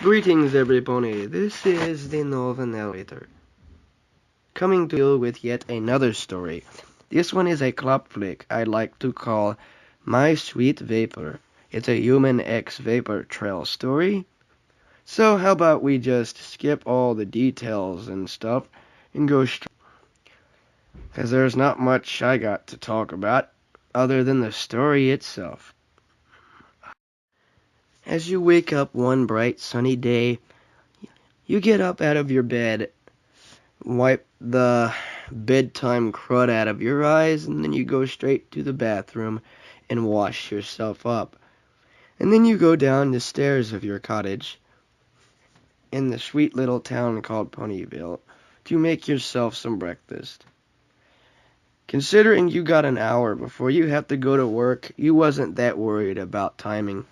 Greetings everybody, this is the Northern Narrator, coming to you with yet another story. This one is a Clopfic I'd like to call My Sweet Vapor. It's a human X-Vapor Trail story. So how about we just skip all the details and stuff and go straight, because there's not much I got to talk about other than the story itself. As you wake up one bright sunny day, you get up out of your bed, wipe the bedtime crud out of your eyes, and then you go straight to the bathroom and wash yourself up. And then you go down the stairs of your cottage in the sweet little town called Ponyville to make yourself some breakfast. Considering you got an hour before you have to go to work, you wasn't that worried about timing.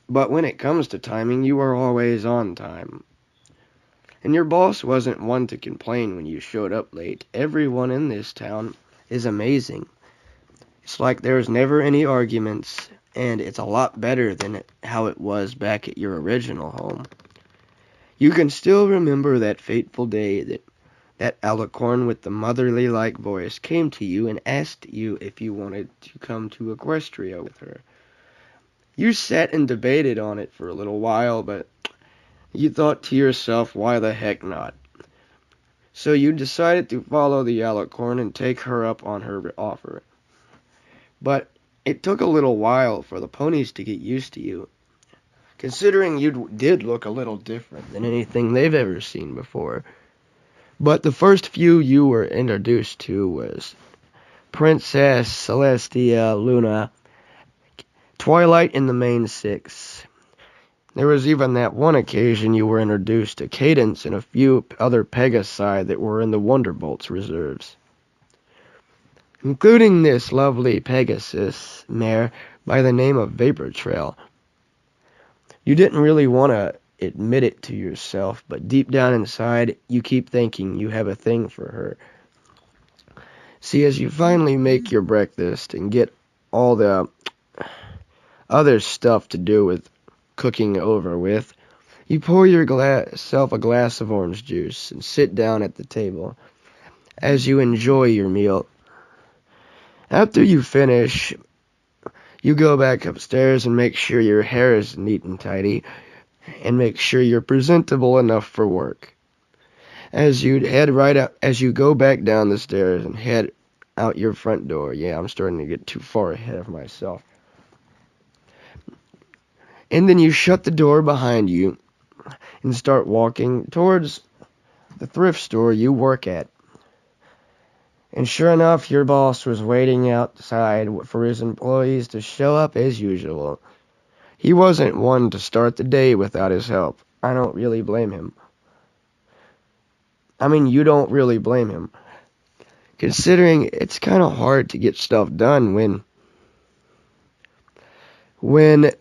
But when it comes to timing, you are always on time. And your boss wasn't one to complain when you showed up late. Everyone in this town is amazing. It's like there's never any arguments, and it's a lot better than how it was back at your original home. You can still remember that fateful day that alicorn with the motherly-like voice came to you and asked you if you wanted to come to Equestria with her. You sat and debated on it for a little while, but you thought to yourself, why the heck not? So you decided to follow the alicorn and take her up on her offer. But it took a little while for the ponies to get used to you, considering you did look a little different than anything they've ever seen before. But the first few you were introduced to was Princess Celestia Luna, Twilight in the main six. There was even that one occasion you were introduced to Cadence and a few other Pegasi that were in the Wonderbolt's reserves, including this lovely Pegasus mare by the name of Vapor Trail. You didn't really want to admit it to yourself, but deep down inside, you keep thinking you have a thing for her. See, as you finally make your breakfast and get all the other stuff to do with cooking over with, you pour yourself a glass of orange juice and sit down at the table as you enjoy your meal. After you finish, you go back upstairs and make sure your hair is neat and tidy, and make sure you're presentable enough for work. As you go back down the stairs and head out your front door. Yeah, I'm starting to get too far ahead of myself. And then you shut the door behind you and start walking towards the thrift store you work at. And sure enough, your boss was waiting outside for his employees to show up as usual. He wasn't one to start the day without his help. I don't really blame him. I mean, you don't really blame him, considering it's kind of hard to get stuff done when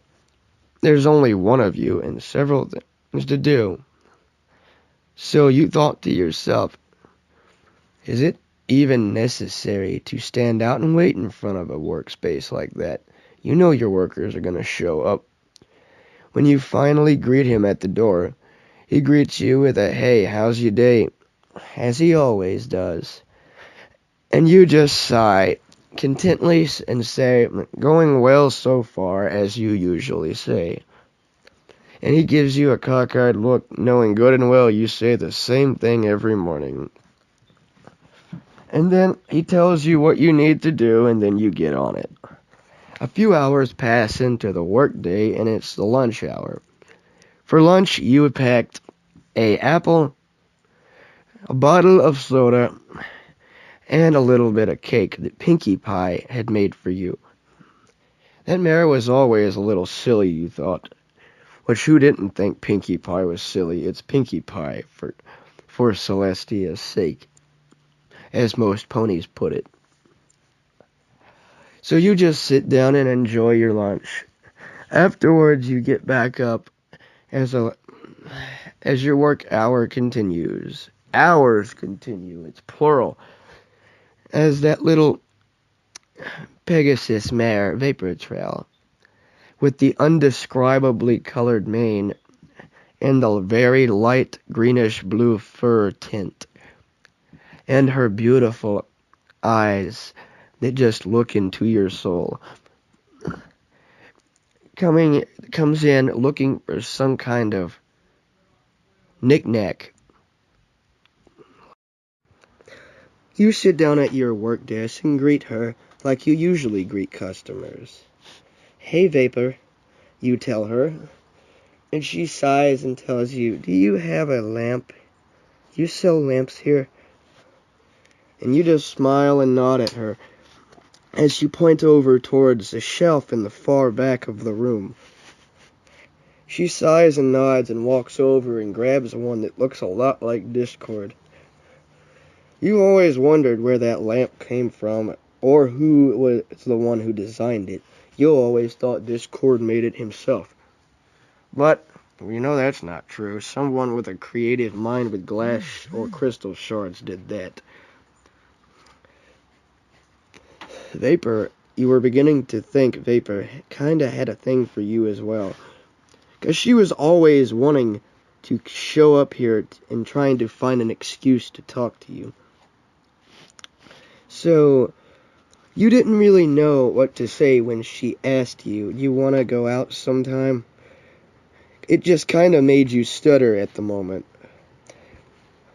there's only one of you and several things to do. So you thought to yourself, is it even necessary to stand out and wait in front of a workspace like that? You know your workers are going to show up. When you finally greet him at the door, he greets you with a, "Hey, how's your day?" as he always does. And you just sigh contently and say, "Going well so far," as you usually say. And he gives you a cockeyed look, knowing good and well you say the same thing every morning. And then he tells you what you need to do, and then you get on it. A few hours pass into the workday, and it's the lunch hour. For lunch, you had packed an apple, a bottle of soda, and a little bit of cake that Pinkie Pie had made for you. That mare was always a little silly, you thought. But who didn't think Pinkie Pie was silly? It's Pinkie Pie for Celestia's sake, as most ponies put it. So you just sit down and enjoy your lunch. Afterwards, you get back up as your work hour continues. Hours continue, it's plural. As that little Pegasus mare, Vapor Trail, with the undescribably colored mane and the very light greenish blue fur tint, and her beautiful eyes that just look into your soul. Comes in looking for some kind of knick-knack. You sit down at your work desk and greet her like you usually greet customers. "Hey, Vapor," you tell her, and she sighs and tells you, "Do you have a lamp? You sell lamps here?" And you just smile and nod at her as you point over towards a shelf in the far back of the room. She sighs and nods and walks over and grabs one that looks a lot like Discord. You always wondered where that lamp came from, or who was the one who designed it. You always thought Discord made it himself. But we know that's not true. Someone with a creative mind with glass or crystal shards did that. Vapor, you were beginning to think Vapor kinda had a thing for you as well. 'Cause she was always wanting to show up here and trying to find an excuse to talk to you. So, you didn't really know what to say when she asked you, "You want to go out sometime?" It just kind of made you stutter at the moment.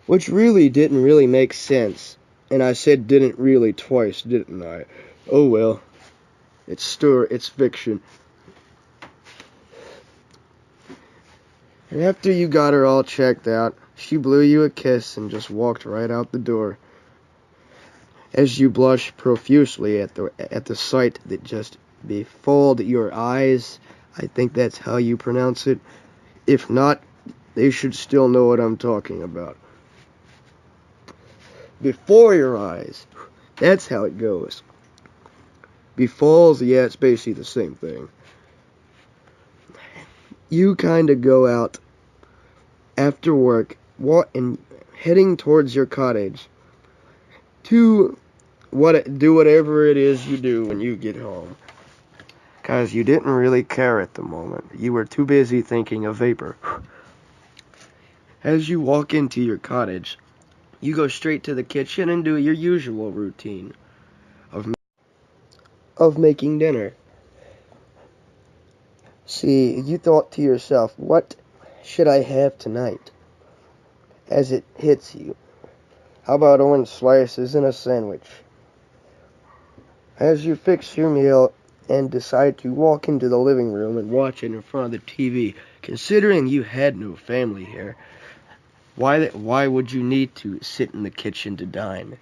Which really didn't really make sense. And I said "didn't really" twice, didn't I? Oh well. It's fiction. And after you got her all checked out, she blew you a kiss and just walked right out the door. As you blushed profusely at the sight that just befooled your eyes. I think that's how you pronounce it. If not, they should still know what I'm talking about. Before your eyes. That's how it goes. Befalls, yeah, it's basically the same thing. You kind of go out after work and heading towards your cottage to do whatever it is you do when you get home. Because you didn't really care at the moment. You were too busy thinking of Vapor. As you walk into your cottage, you go straight to the kitchen and do your usual routine of making dinner. See, you thought to yourself, what should I have tonight? As it hits you. How about orange slices and a sandwich? As you fix your meal and decide to walk into the living room and watch it in front of the TV, considering you had no family here, why would you need to sit in the kitchen to dine?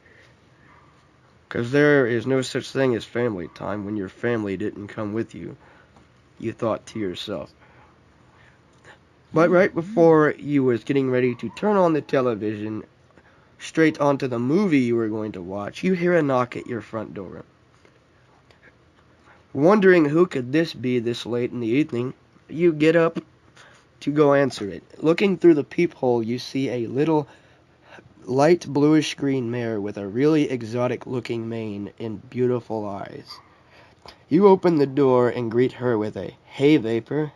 Because there is no such thing as family time when your family didn't come with you, you thought to yourself. But right before you was getting ready to turn on the television, straight onto the movie you were going to watch, you hear a knock at your front door. Wondering who could this be this late in the evening, you get up to go answer it. Looking through the peephole, you see a little light bluish-green mare with a really exotic-looking mane and beautiful eyes. You open the door and greet her with a, "Hey, Vapor.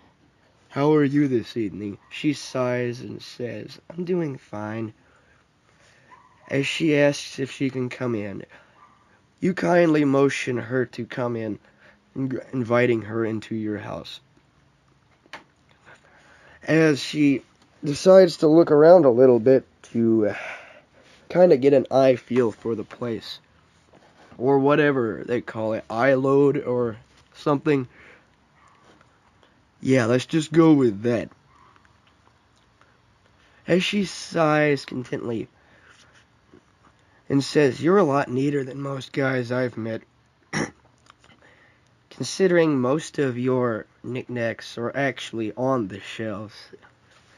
How are you this evening?" She sighs and says, "I'm doing fine." As she asks if she can come in, you kindly motion her to come in, inviting her into your house. As she decides to look around a little bit to kind of get an eye feel for the place, or whatever they call it, eye load or something. Yeah, let's just go with that. As she sighs contently and says, "You're a lot neater than most guys I've met. Considering most of your knickknacks are actually on the shelves."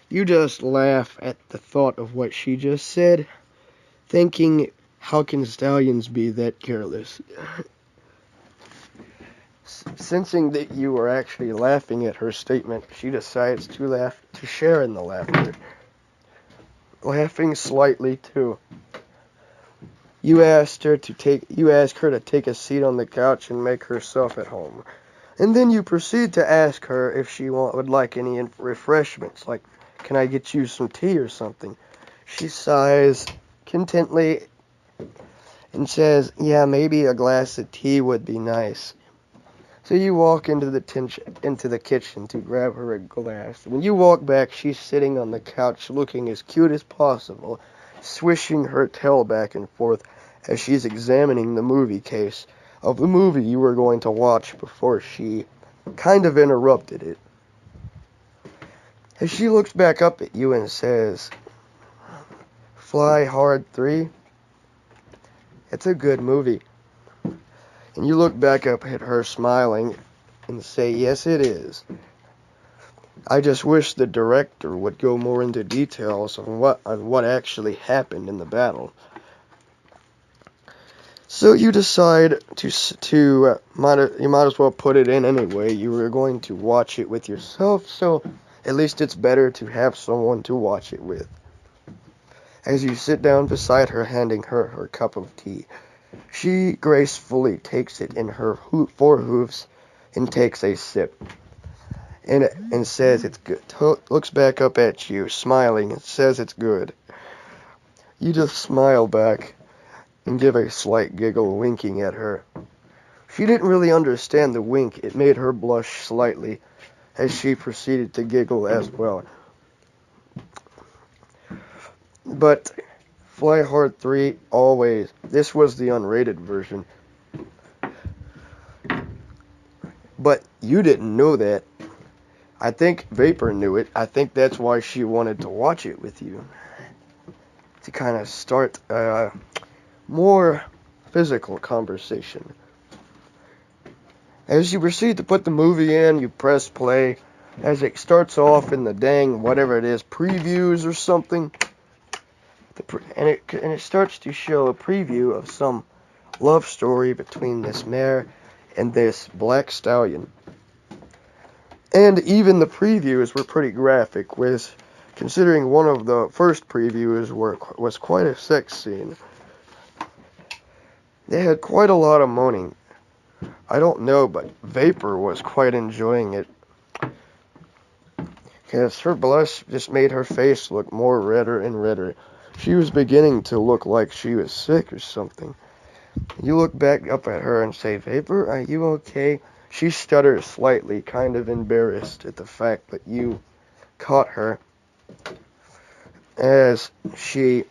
You just laugh at the thought of what she just said, thinking, how can stallions be that careless? Sensing that you are actually laughing at her statement, she decides to share in the laughter. Laughing slightly too. You ask her to take a seat on the couch and make herself at home. And then you proceed to ask her if she would like any refreshments, like, can I get you some tea or something? She sighs contently and says, yeah, maybe a glass of tea would be nice. So you walk into the kitchen to grab her a glass. When you walk back, she's sitting on the couch looking as cute as possible, swishing her tail back and forth as she's examining the movie case of the movie you were going to watch before she kind of interrupted it. As she looks back up at you and says, Fly Hard 3? It's a good movie. And you look back up at her smiling and say, yes, it is. I just wish the director would go more into details on what actually happened in the battle. So you decide you might as well put it in anyway. You were going to watch it with yourself, so at least it's better to have someone to watch it with. As you sit down beside her, handing her her cup of tea, she gracefully takes it in her four hoofs and takes a sip. And says it's good. Looks back up at you, smiling, and says it's good. You just smile back and give a slight giggle, winking at her. She didn't really understand the wink. It made her blush slightly as she proceeded to giggle as well. But Fly Hard 3, always. This was the unrated version. But you didn't know that. I think Vapor knew it. I think that's why she wanted to watch it with you. To kind of start a more physical conversation. As you proceed to put the movie in, you press play. As it starts off in the dang, whatever it is, previews or something. And it starts to show a preview of some love story between this mare and this black stallion. And even the previews were pretty graphic, considering one of the first previews was quite a sex scene. They had quite a lot of moaning. I don't know, but Vapor was quite enjoying it. Because her blush just made her face look more redder and redder. She was beginning to look like she was sick or something. You look back up at her and say, Vapor, are you okay? She stutters slightly, kind of embarrassed at the fact that you caught her. As she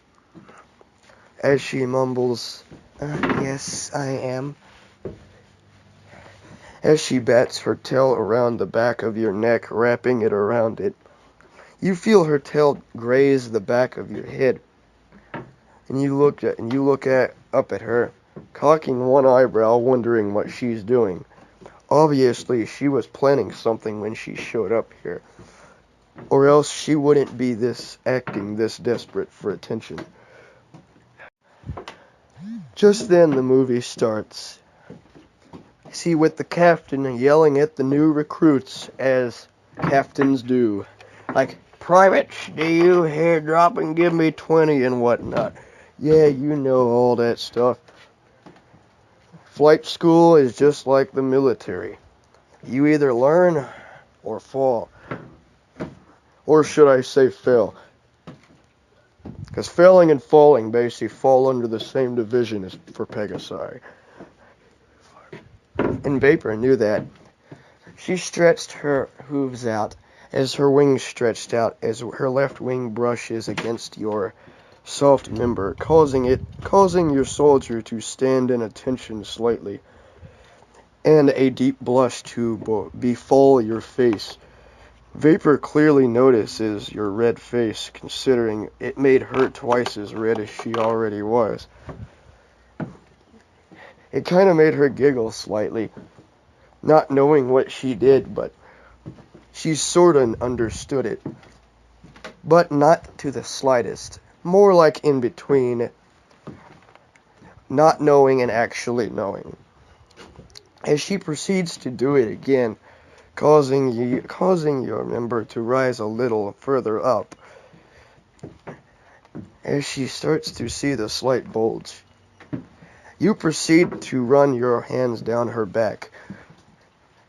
mumbles, yes, I am. As she bats her tail around the back of your neck, wrapping it around it. You feel her tail graze the back of your head. And you look up at her, cocking one eyebrow, wondering what she's doing. Obviously, she was planning something when she showed up here, or else she wouldn't be acting this desperate for attention. Just then, the movie starts. See, with the captain yelling at the new recruits, as captains do, like, privates, do you hear drop and give me 20 and whatnot. Yeah, you know all that stuff. Flight school is just like the military. You either learn or fall. Or should I say fail? Because failing and falling basically fall under the same division as for Pegasi. And Vapor knew that. She stretched her hooves out as her wings stretched out as her left wing brushes against your soft member, causing your soldier to stand in attention slightly, and a deep blush to befoul your face. Vapor clearly notices your red face, considering it made her twice as red as she already was. It kind of made her giggle slightly, not knowing what she did, but she sort of understood it. But not to the slightest. More like in between not knowing and actually knowing. As she proceeds to do it again, causing your member to rise a little further up. As she starts to see the slight bulge, you proceed to run your hands down her back.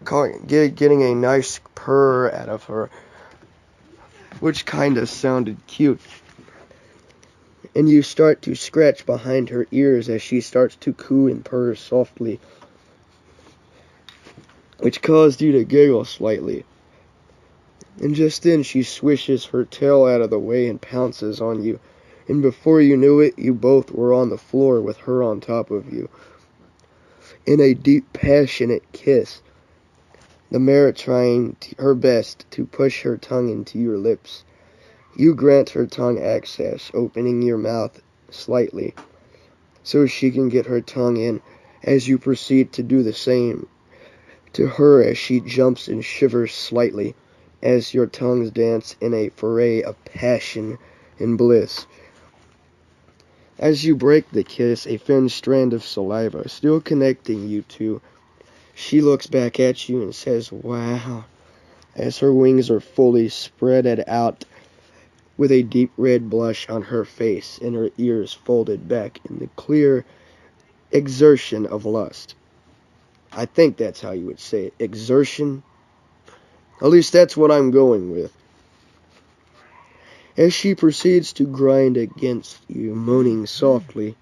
getting a nice purr out of her, which kind of sounded cute. And you start to scratch behind her ears as she starts to coo and purr softly, which caused you to giggle slightly. And just then she swishes her tail out of the way and pounces on you. And before you knew it, you both were on the floor with her on top of you, in a deep, passionate kiss, the mare trying her best to push her tongue into your lips. You grant her tongue access, opening your mouth slightly so she can get her tongue in, as you proceed to do the same to her as she jumps and shivers slightly as your tongues dance in a foray of passion and bliss. As you break the kiss, a thin strand of saliva still connecting you two, she looks back at you and says, "Wow," as her wings are fully spread out with a deep red blush on her face and her ears folded back in the clear exertion of lust. I think that's how you would say it. Exertion. At least that's what I'm going with. As she proceeds to grind against you, moaning softly,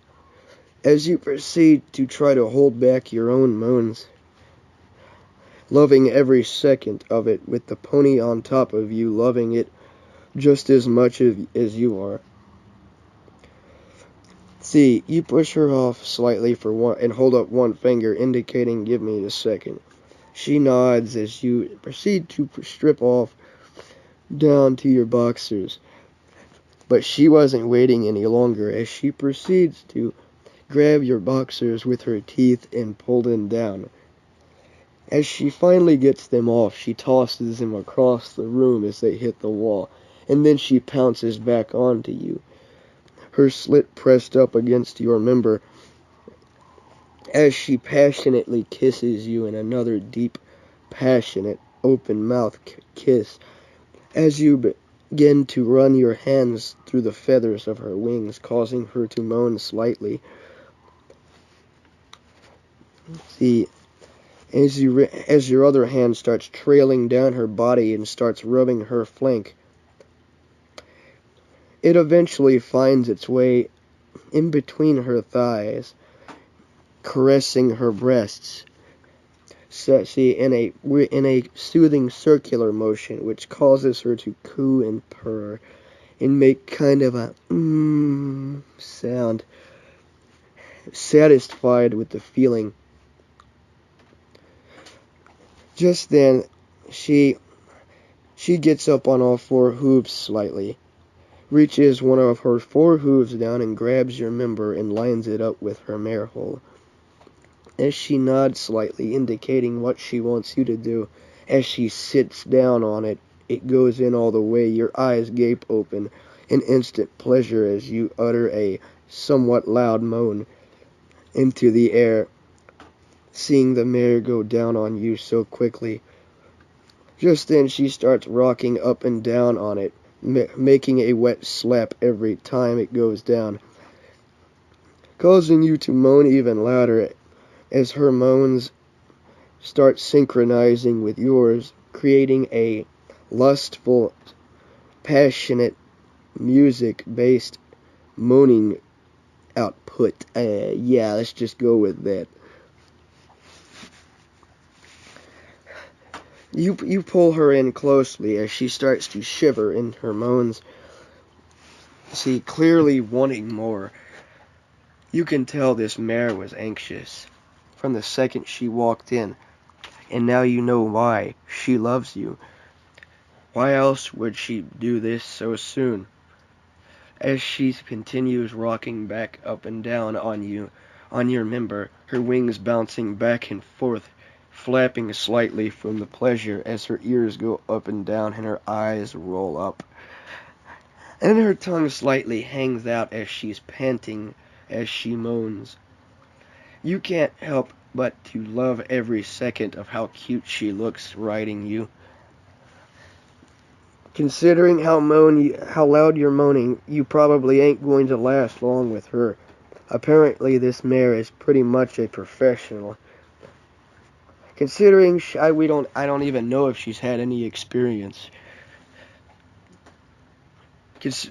as you proceed to try to hold back your own moans, loving every second of it, with the pony on top of you loving it just as much as you are. See, you push her off slightly for one and hold up one finger, indicating give me a second. She nods as you proceed to strip off down to your boxers. But she wasn't waiting any longer, as she proceeds to grab your boxers with her teeth and pull them down. As she finally gets them off, she tosses them across the room as they hit the wall, and then she pounces back onto you, her slit pressed up against your member, as she passionately kisses you in another deep, passionate, open-mouth kiss, as you begin to run your hands through the feathers of her wings, causing her to moan slightly. See, as your other hand starts trailing down her body and starts rubbing her flank, it eventually finds its way in between her thighs, caressing her breasts. So, see, in a soothing circular motion, which causes her to coo and purr and make kind of a sound, satisfied with the feeling. Just then, she gets up on all four hooves slightly, reaches one of her four hooves down and grabs your member and lines it up with her mare hole. As she nods slightly, indicating what she wants you to do, as she sits down on it, it goes in all the way. Your eyes gape open in instant pleasure as you utter a somewhat loud moan into the air, seeing the mare go down on you so quickly. Just then she starts rocking up and down on it, making a wet slap every time it goes down, causing you to moan even louder as her moans start synchronizing with yours, creating a lustful, passionate, music-based moaning output. Yeah, let's just go with that. You pull her in closely as she starts to shiver in her moans. See, clearly wanting more. You can tell this mare was anxious from the second she walked in, and now you know why. She loves you. Why else would she do this so soon? As she continues rocking back up and down on you, on your member, her wings bouncing back and forth, flapping slightly from the pleasure as her ears go up and down and her eyes roll up, and her tongue slightly hangs out as she's panting as she moans. You can't help but to love every second of how cute she looks riding you. Considering how loud you're moaning, you probably ain't going to last long with her. Apparently this mare is pretty much a professional, Considering I don't even know if she's had any experience.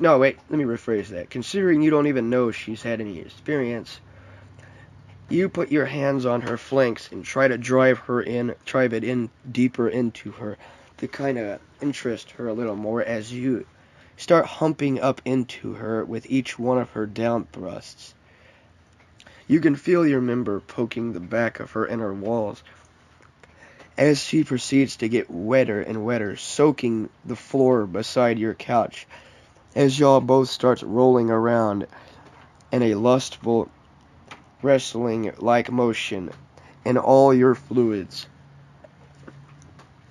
No, wait, let me rephrase that. Considering you don't even know if she's had any experience, you put your hands on her flanks and try to drive it in deeper into her to kind of interest her a little more as you start humping up into her with each one of her down thrusts. You can feel your member poking the back of her inner walls as she proceeds to get wetter and wetter, soaking the floor beside your couch as y'all both start rolling around in a lustful, wrestling-like motion in all your fluids.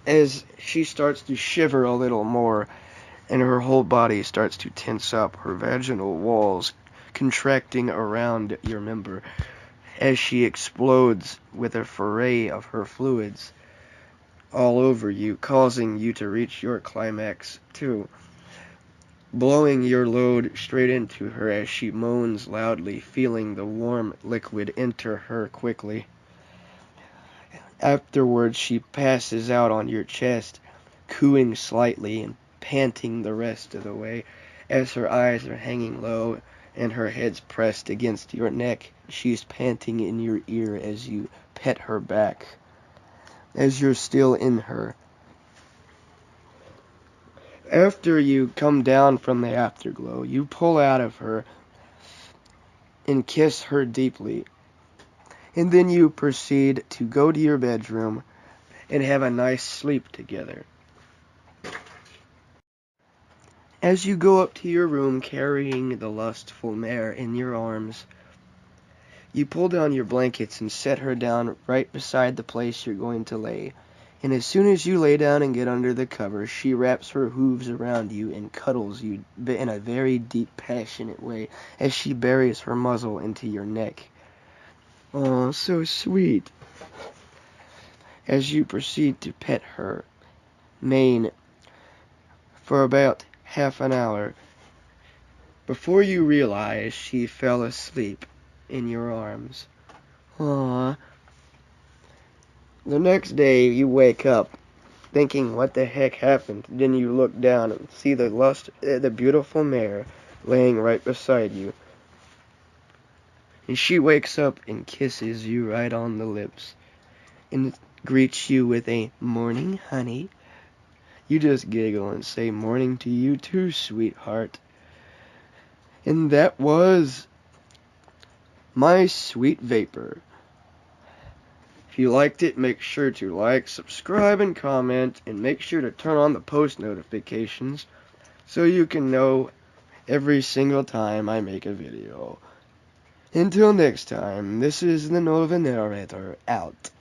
As she starts to shiver a little more and her whole body starts to tense up, her vaginal walls contracting around your member as she explodes with a foray of her fluids all over you, causing you to reach your climax too, blowing your load straight into her as she moans loudly, feeling the warm liquid enter her quickly. Afterwards, she passes out on your chest, cooing slightly and panting the rest of the way as her eyes are hanging low and her head's pressed against your neck. She's panting in your ear as you pet her back, as you're still in her. After you come down from the afterglow, you pull out of her and kiss her deeply. And then you proceed to go to your bedroom and have a nice sleep together. As you go up to your room carrying the lustful mare in your arms, you pull down your blankets and set her down right beside the place you're going to lay. And as soon as you lay down and get under the covers, she wraps her hooves around you and cuddles you in a very deep, passionate way as she buries her muzzle into your neck. Oh, so sweet. As you proceed to pet her mane for about half an hour before you realize she fell asleep in your arms. Aww. The next day you wake up thinking what the heck happened. Then you look down and see the beautiful mare laying right beside you. And she wakes up and kisses you right on the lips and greets you with a morning, honey. You just giggle and say morning to you too, sweetheart. And that was my sweet vapor. If you liked it, make sure to like, subscribe, and comment, and make sure to turn on the post notifications so you can know every single time I make a video. Until next time, this is the Nova Narrator, out.